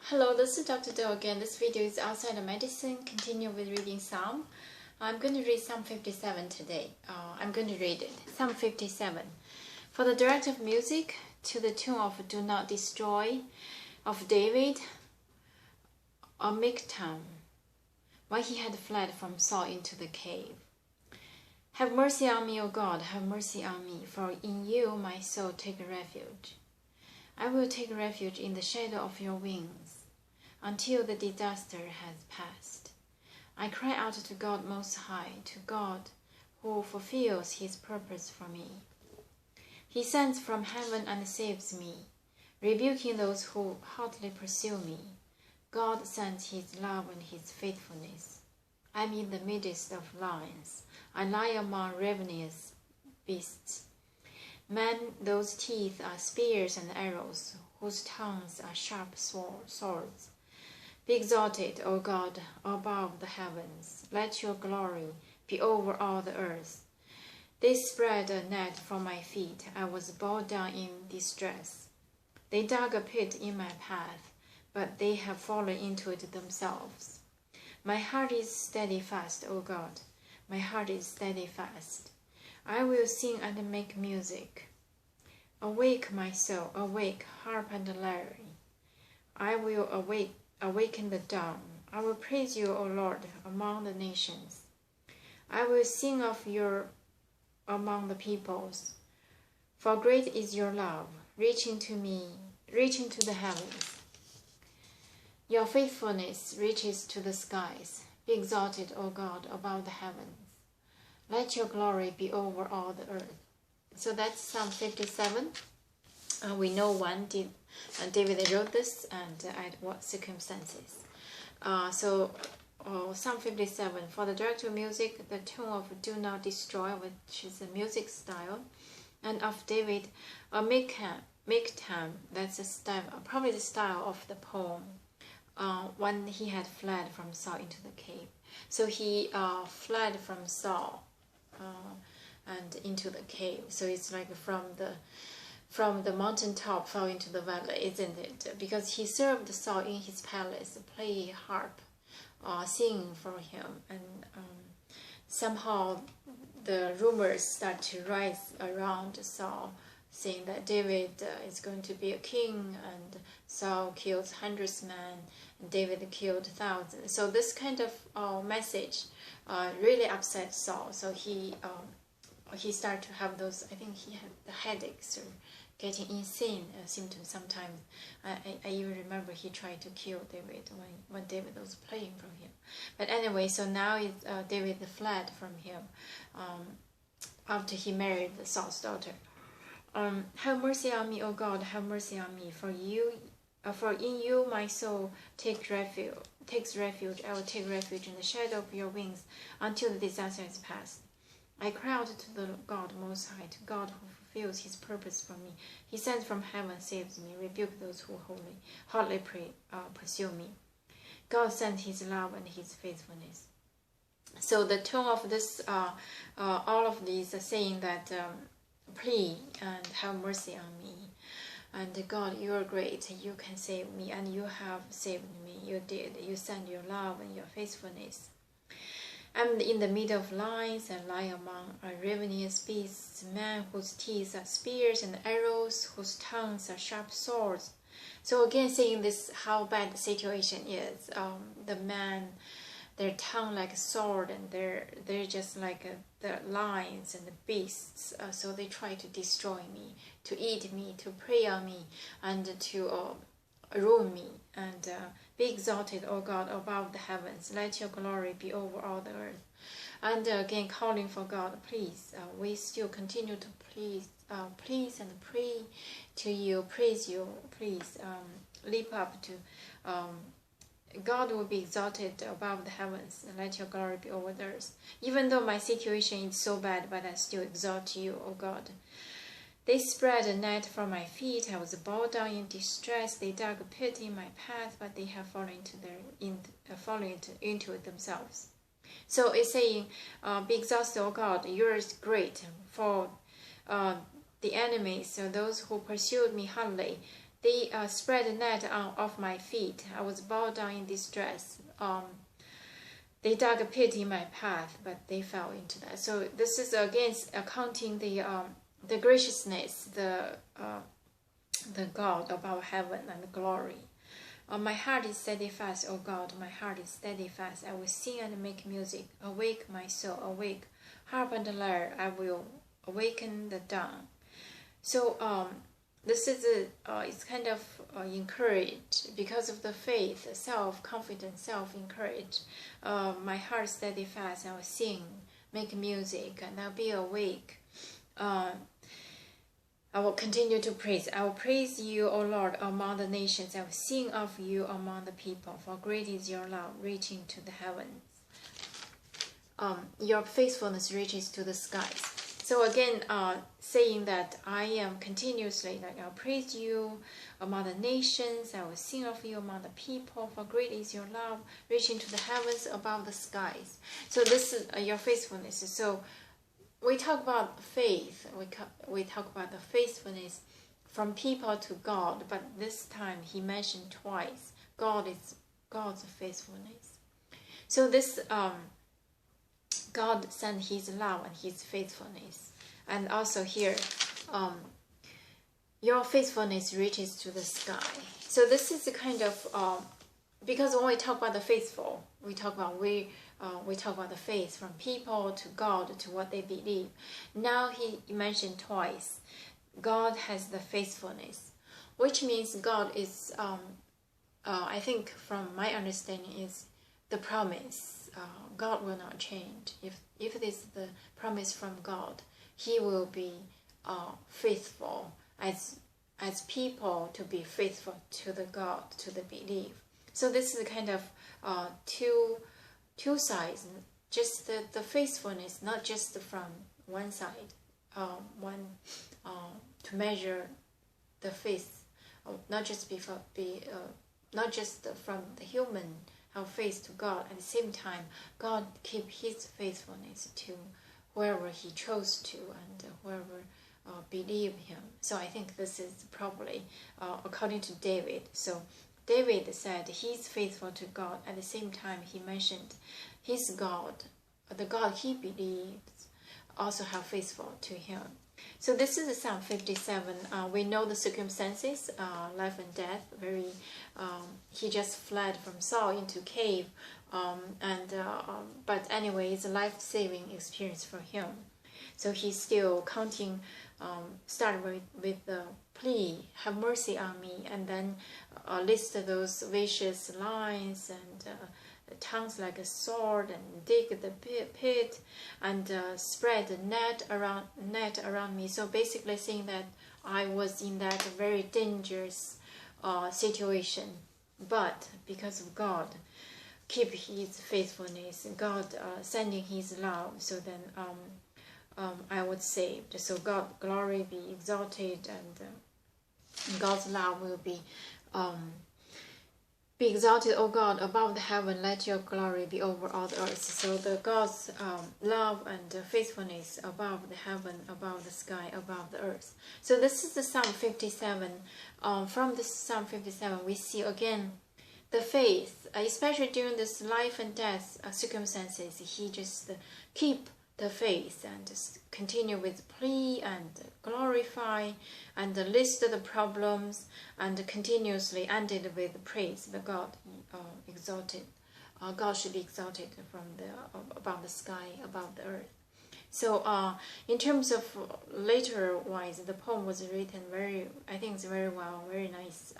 Hello, this is Dr. Do again. This video is outside of medicine. Continue with reading Psalm. I'm going to read Psalm 57 today. I'm going to read it. Psalm 57. For the director of music, to the tune of Do Not Destroy of David, or Miktam, when he had fled from Saul into the cave. Have mercy on me, O God, have mercy on me, for in you my soul take refuge. I will take refuge in the shadow of your wings, until the disaster has passed. I cry out to God Most High, to God who fulfills his purpose for me. He sends from heaven and saves me, rebuking those who hotly pursue me. God sends his love and his faithfulness. I am in the midst of lions. I lie among ravenous beasts. Man, those teeth are spears and arrows, whose tongues are sharp swords. Be exalted, O God, above the heavens. Let your glory be over all the earth. They spread a net for my feet. I was bowed down in distress. They dug a pit in my path, but they have fallen into it themselves. My heart is steadfast, O God. My heart is steadfast. I will sing and make music. Awake, my soul, awake, harp and lyre. I will awaken the dawn. I will praise you, O Lord, among the nations. I will sing of you among the peoples. For great is your love, reaching to the heavens. Your faithfulness reaches to the skies. Be exalted, O God, above the heavens. Let your glory be over all the earth. So that's Psalm 57. We know when David wrote this and at what circumstances. Psalm 57. For the director of music, the tune of Do Not Destroy, which is a music style, and of David, Miktam, that's a style, probably the style of the poem, when he had fled from Saul into the cave. So he fled from Saul and into the cave. So it's like from the mountaintop fell into the valley, isn't it? Because he served Saul in his palace, play harp, sing for him, and somehow the rumors start to rise around Saul, saying that David is going to be a king, and Saul kills hundreds of men, and David killed thousands. So this kind of message really upset Saul. So he started to have those, I think he had the headaches or getting insane symptoms sometimes. I even remember he tried to kill David when David was playing from him. But anyway, so now David fled from him after he married Saul's daughter. Have mercy on me, O God, have mercy on me, for in you my soul takes refuge. I will take refuge in the shadow of your wings until the disaster is past. I cry out to the God Most High, to God who fulfills his purpose for me. He sends from heaven, saves me, rebuke those who hotly pursue me. God sends his love and his faithfulness. So the tone of this, all of these are saying that pray and have mercy on me. And God, you are great. You can save me, and you have saved me. You did. You sent your love and your faithfulness. I'm in the middle of lions and lie among ravenous beasts, men whose teeth are spears and arrows, whose tongues are sharp swords. So again, saying this, how bad the situation is. The men, their tongue like a sword, and they're just like the lions and the beasts. So they try to destroy me, to eat me, to prey on me, and to ruin me. And be exalted, O God, above the heavens. Let your glory be over all the earth. And again, calling for God, please. We still continue to please and pray to you, praise you, please. Leap up to God will be exalted above the heavens, and let your glory be over the earth. Even though my situation is so bad, but I still exalt you, O God. They spread a net for my feet. I was bowed down in distress. They dug a pit in my path, but they have fallen into it themselves. So it's saying, be exhausted, O God, you are great. For the enemies, so those who pursued me hotly, they spread a net off my feet. I was bowed down in distress. They dug a pit in my path, but they fell into that. So this is against accounting the graciousness, the God of our heaven and glory. My heart is steadfast, O God, my heart is steadfast. I will sing and make music. Awake, my soul, awake. Harp and lyre, I will awaken the dawn. So this is it's kind of encouraged because of the faith, self-confidence, self-encouraged. My heart is steadfast. I will sing, make music, and I'll be awake. I will continue to praise. I will praise you, O Lord, among the nations. I will sing of you among the people. For great is your love, reaching to the heavens. Your faithfulness reaches to the skies. So again, saying that I am continuously, like, I'll praise you among the nations. I will sing of you among the people. For great is your love, reaching to the heavens above the skies. So this is your faithfulness. So we talk about faith. We talk about the faithfulness from people to God, but this time he mentioned twice God's faithfulness. So this God sent his love and his faithfulness, and also here your faithfulness reaches to the sky. So this is a kind of because when we talk about the faithful, we talk about the faith from people to God to what they believe. Now he mentioned twice, God has the faithfulness, which means God is, I think from my understanding, is the promise. God will not change. If it is the promise from God, he will be faithful as people to be faithful to the God, to the belief. So this is a kind of two sides, just the faithfulness, not just from one side, to measure the faith, not just not just from the human have faith to God. At the same time, God keep his faithfulness to whoever he chose to and whoever believe him. So I think this is probably according to David. So David said he's faithful to God. At the same time, he mentioned his God, the God he believes, also have faithful to him. So this is Psalm 57. We know the circumstances, life and death. He just fled from Saul into cave, but anyway, it's a life-saving experience for him. So he's still counting. Start with the plea, have mercy on me, and then list those vicious lines and tongues like a sword, and dig the pit, and spread the net around me. So basically saying that I was in that very dangerous situation, but because of God keep his faithfulness, God sending his love, so then I was saved. So God glory be exalted, and God's love will be exalted, O God, above the heaven. Let your glory be over all the earth. So the God's love and faithfulness above the heaven, above the sky, above the earth. So this is the Psalm 57. From this Psalm 57, we see again the faith, especially during this life and death circumstances. He just keep the faith and just continue with plea and glorify and list the problems, and continuously ended with praise. The God exalted, God should be exalted from above the sky, above the earth. So in terms of later wise, the poem was written I think it's very well, very nice.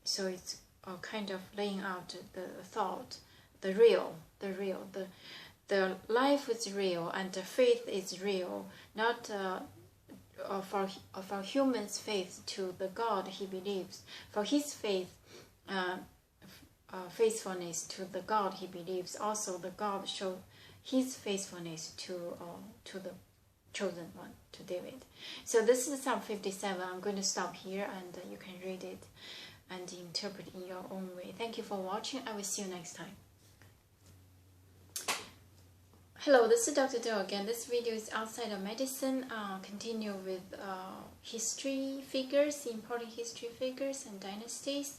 So it's kind of laying out the thought, the life is real and the faith is real, not of our human's faith to the God he believes. For his faith, faithfulness to the God he believes, also the God showed his faithfulness to the chosen one, to David. So this is Psalm 57. I'm going to stop here, and you can read it and interpret in your own way. Thank you for watching. I will see you next time. Hello, this is Dr. Do again. This video is outside of medicine. Continue with history figures, important history figures and dynasties.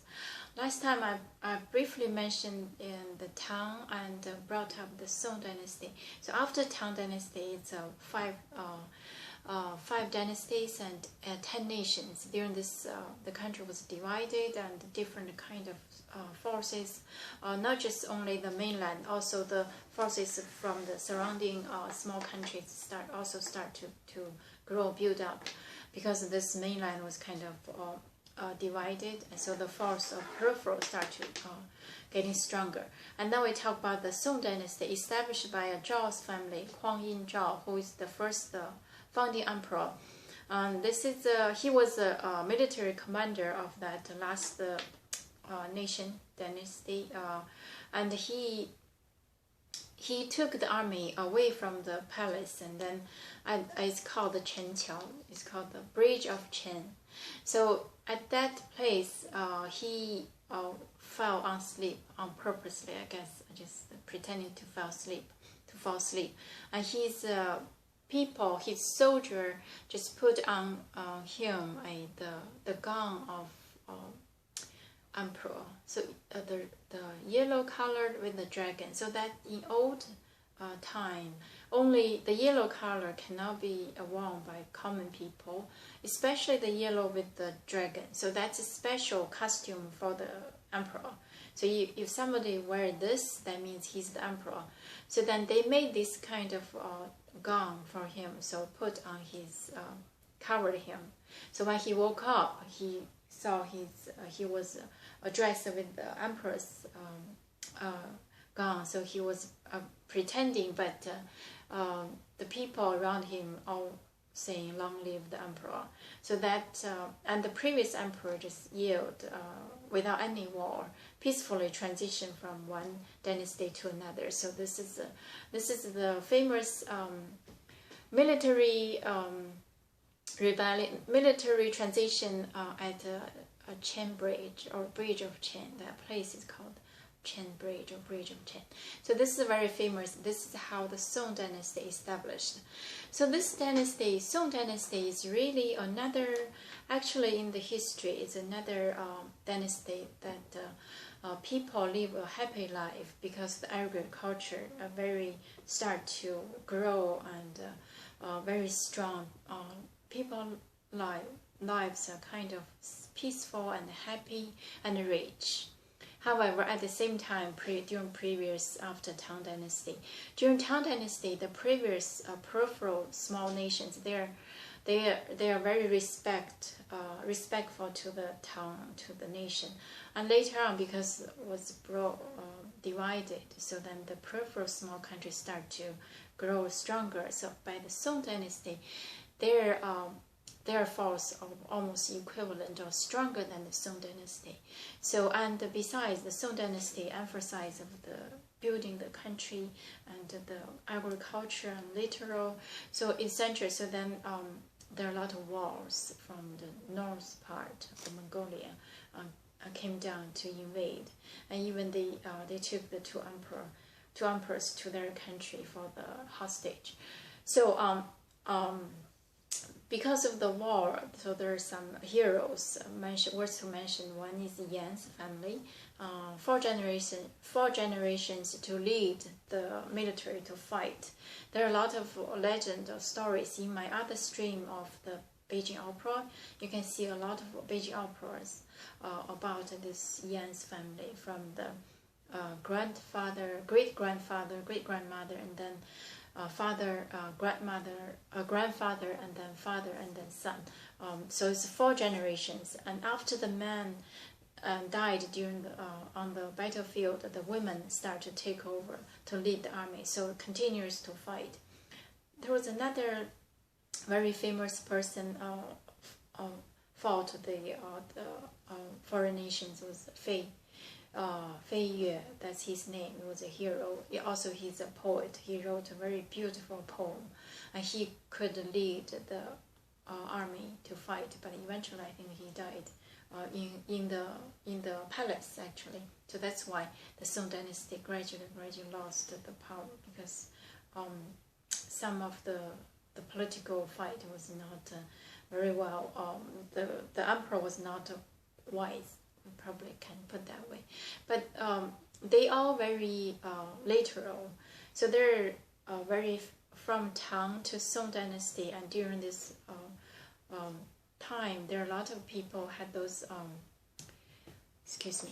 Last time I briefly mentioned in the Tang and brought up the Song dynasty. So after Tang dynasty, it's five dynasties and 10 nations. During this, the country was divided and different kind of forces, not just only the mainland, also the forces from the surrounding small countries start to grow, build up, because this mainland was kind of divided, and so the force of peripheral start to getting stronger. And now we talk about the Song dynasty, established by a Zhao's family, Huang Yin Zhao, who is the first founding emperor. He was a military commander of that last nation dynasty, and he took the army away from the palace, and then it's called the Chenqiao. It's called the Bridge of Chen. So at that place, he fell on sleep on purposely. I guess just pretending to fall asleep, and his his soldier, just put on him the gown of emperor. So the yellow colored with the dragon. So that in old time, only the yellow color cannot be worn by common people, especially the yellow with the dragon. So that's a special costume for the emperor. So if somebody wear this, that means he's the emperor. So then they made this kind of gown for him. So put on his, covered him. So when he woke up, he saw he was dressed with the emperor's gown. So he was pretending, but the people around him all saying, "Long live the emperor." So that and the previous emperor just yielded without any war, peacefully transitioned from one dynasty to another. So this is the famous military rebellion, military transition at a Chen Bridge, or Bridge of Chen. That place is called Chen Bridge, or Bridge of Chen. So this is very famous. This is how the Song dynasty established. So this dynasty, Song dynasty, is really another, actually in the history, it's another dynasty that people live a happy life because the agriculture start to grow and very strong. People lives are kind of peaceful and happy and rich. However, at the same time, after Tang dynasty, during Tang dynasty, the previous peripheral small nations, they are very respectful to the Tang, to the nation, and later on, because it was divided, so then the peripheral small countries start to grow stronger. So by the Song dynasty, their force are almost equivalent or stronger than the Song dynasty. So, and besides, the Song dynasty emphasized of the building the country and the agriculture and literal. So essentially, so then there are a lot of wars from the north part of Mongolia came down to invade, and even they took the two emperors to their country for the hostage. So because of the war, so there are some heroes worth to mention. One is Yan's family, four generations to lead the military to fight. There are a lot of legend or stories in my other stream of the Beijing Opera. You can see a lot of Beijing operas about this Yan's family, from the grandfather, great-grandfather, great-grandmother, and then father, grandfather, and then father, and then son. So it's 4 generations. And after the man died on the battlefield, the women start to take over to lead the army. So it continues to fight. There was another very famous person fought the foreign nations, was Fei Yue, that's his name. He was a hero. He's a poet. He wrote a very beautiful poem, and he could lead the army to fight. But eventually, I think he died in the palace, actually. So that's why the Song dynasty gradually lost the power, because some of the political fight was not very well. The emperor was not wise. We probably can put that way, but they are very literal. So they're very from Tang to Song Dynasty, and during this time, there are a lot of people had those excuse me,